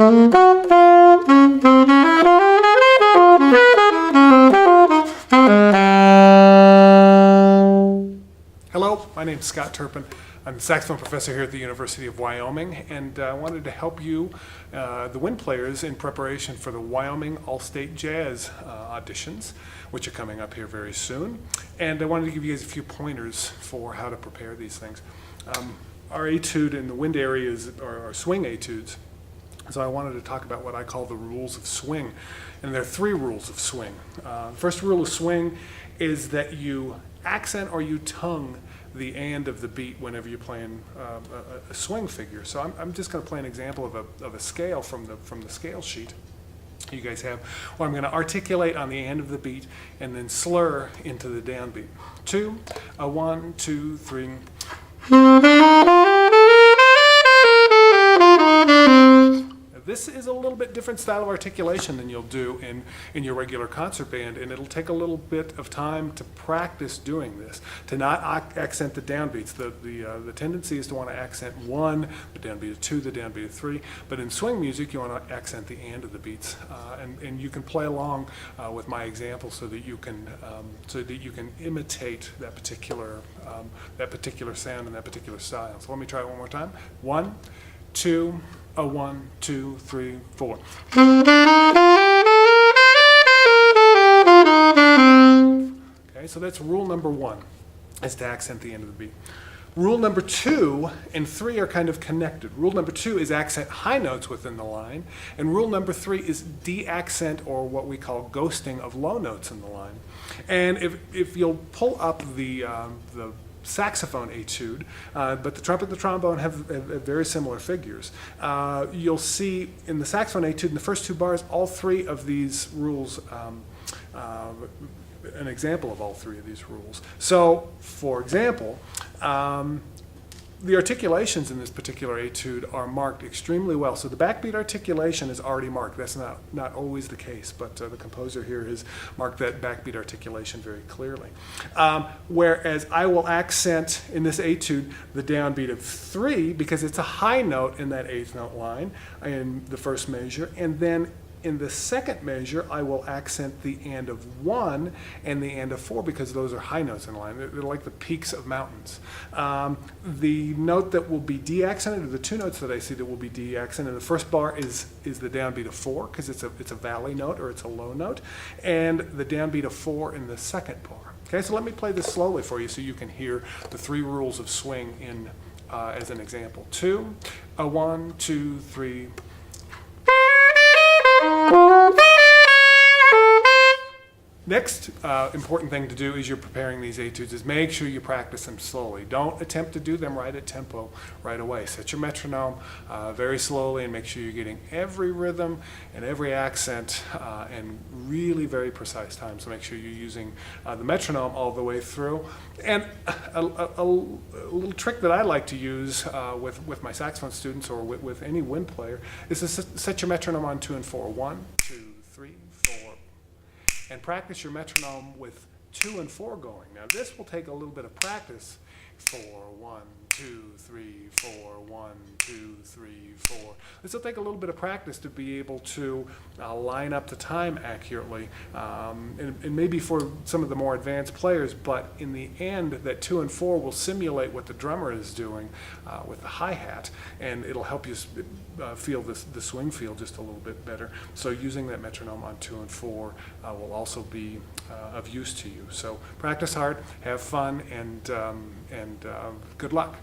Hello, my name is Scott Turpen. I'm the saxophone professor here at the University of Wyoming, and I wanted to help you, the wind players, in preparation for the Wyoming All-State Jazz auditions, which are coming up here very soon. And I wanted to give you guys a few pointers for how to prepare these things. Our etude in the wind areas are our swing etudes. So I wanted to talk about what I call the rules of swing. And there are 3 rules of swing. The first rule of swing is that you accent or you tongue the and of the beat whenever you're playing a swing figure. So I'm just going to play an example of a scale from the scale sheet you guys have, where I'm going to articulate on the and of the beat and then slur into the downbeat. 2, 1, 2, 3. This is a little bit different style of articulation than you'll do in your regular concert band, and it'll take a little bit of time to practice doing this, to not accent the downbeats. The tendency is to want to accent 1, the downbeat of 2, the downbeat of 3, but in swing music you want to accent the and of the beats, and you can play along with my example so that you can imitate that particular sound and that particular style. So let me try it one more time. 1, 2. 1, 2, 3, 4. Okay, so that's rule number 1, is to accent the end of the beat. Rule number 2 and 3 are kind of connected. Rule number 2 is accent high notes within the line, and rule number 3 is de-accent, or what we call ghosting, of low notes in the line. And if you'll pull up the saxophone etude, but the trumpet and the trombone have very similar figures. You'll see in the saxophone etude, in the first 2 bars, all 3 of these rules, an example of all 3 of these rules. So, for example, the articulations in this particular etude are marked extremely well. So the backbeat articulation is already marked. That's not always the case, but the composer here has marked that backbeat articulation very clearly. Whereas I will accent in this etude the downbeat of 3 because it's a high note in that 8th note line in the first measure, and then in the second measure, I will accent the and of 1 and the and of 4 because those are high notes in the line. They're like the peaks of mountains. The note that will be de-accented, or the 2 notes that I see that will be de-accented, the first bar is the downbeat of 4 because it's a valley note, or it's a low note, and the downbeat of 4 in the second bar. Okay, so let me play this slowly for you so you can hear the 3 rules of swing in as an example. 2, 1, 2, 3. Next important thing to do as you're preparing these etudes is make sure you practice them slowly. Don't attempt to do them right at tempo right away. Set your metronome very slowly and make sure you're getting every rhythm and every accent and really very precise time. So make sure you're using the metronome all the way through. And a little trick that I like to use with my saxophone students or with any wind player is to set your metronome on 2 and 4. 1, 2, 3, 4. And practice your metronome with 2 and 4 going. Now this will take a little bit of practice. 4, 1, 2, 3, 4, 1, 2, 3, 4. This will take a little bit of practice to be able to line up the time accurately, and maybe for some of the more advanced players, but in the end that 2 and 4 will simulate what the drummer is doing with the hi-hat, and it'll help you feel the swing feel just a little bit better. So using that metronome on 2 and 4 will also be of use to you. So practice hard, have fun, and good luck.